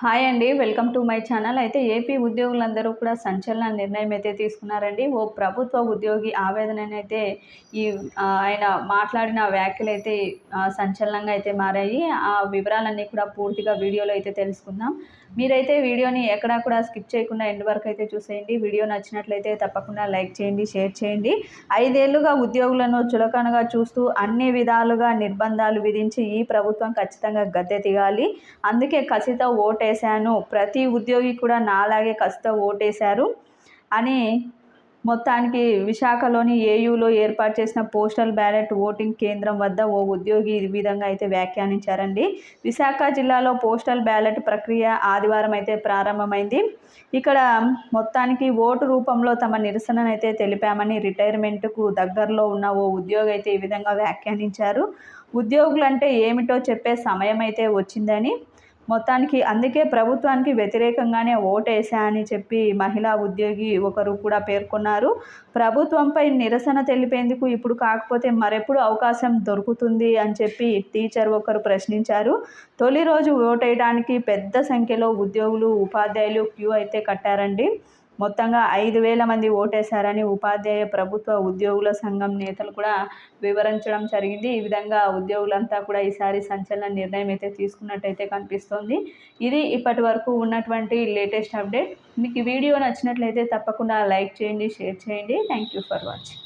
Hi అండి. Welcome to my channel. అయితే AP ఉద్యోగులందరూ కూడా సంచలన నిర్ణయం అయితే తీసుకున్నారండి. ఓ ప్రభుత్వ ఉద్యోగి ఆవేదననైతే ఈ ఆయన మాట్లాడిన వ్యాఖ్యలైతే సంచలనంగా అయితే మారాయి. ఆ వివరాలన్నీ కూడా పూర్తిగా వీడియోలో అయితే తెలుసుకుందాం. మీరైతే వీడియోని ఎక్కడా కూడా స్కిప్ చేయకుండా ఎండ్ వరకు అయితే చూసేయండి. వీడియో నచ్చినట్లయితే తప్పకుండా లైక్ చేయండి, షేర్ చేయండి. 5 ఏళ్లుగా ఉద్యోగులను చులకనగా చూస్తూ అన్ని విధాలుగా నిర్బంధాలు విధించి ఈ ప్రభుత్వం ఖచ్చితంగా గద్దె దిగాలి. అందుకే కసితో ఓటేశాను, ప్రతి ఉద్యోగి కూడా నాలాగే కసితో ఓటేశారు అని మొత్తానికి విశాఖలోని ఏయూలో ఏర్పాటు చేసిన పోస్టల్ బ్యాలెట్ ఓటింగ్ కేంద్రం వద్ద ఓ ఉద్యోగి ఈ విధంగా అయితే వ్యాఖ్యానించారండి. విశాఖ జిల్లాలో పోస్టల్ బ్యాలెట్ ప్రక్రియ ఆదివారం అయితే ప్రారంభమైంది. ఇక్కడ మొత్తానికి ఓటు రూపంలో తమ నిరసననైతే తెలిపామని రిటైర్మెంట్కు దగ్గరలో ఉన్న ఓ ఉద్యోగి అయితే ఈ విధంగా వ్యాఖ్యానించారు. ఉద్యోగులంటే ఏమిటో చెప్పే సమయం అయితే వచ్చిందని, మొత్తానికి అందుకే ప్రభుత్వానికి వ్యతిరేకంగానే ఓటేశా అని చెప్పి మహిళా ఉద్యోగి ఒకరు కూడా పేర్కొన్నారు. ప్రభుత్వంపై నిరసన తెలిపేందుకు ఇప్పుడు కాకపోతే మరెప్పుడు అవకాశం దొరుకుతుంది అని చెప్పి టీచర్ ఒకరు ప్రశ్నించారు. తొలి రోజు ఓటేయడానికి పెద్ద సంఖ్యలో ఉద్యోగులు, ఉపాధ్యాయులు క్యూ అయితే కట్టారండి. మొత్తంగా 5,000 మంది ఓటేశారని ఉపాధ్యాయ ప్రభుత్వ ఉద్యోగుల సంఘం నేతలు కూడా వివరించడం జరిగింది. ఈ విధంగా ఉద్యోగులంతా కూడా ఈసారి సంచలన నిర్ణయం అయితే తీసుకున్నట్టయితే కనిపిస్తోంది. ఇది ఇప్పటి వరకు ఉన్నటువంటి లేటెస్ట్ అప్డేట్. మీకు ఈ వీడియో నచ్చినట్లయితే తప్పకుండా లైక్ చేయండి, షేర్ చేయండి. Thank you for watching.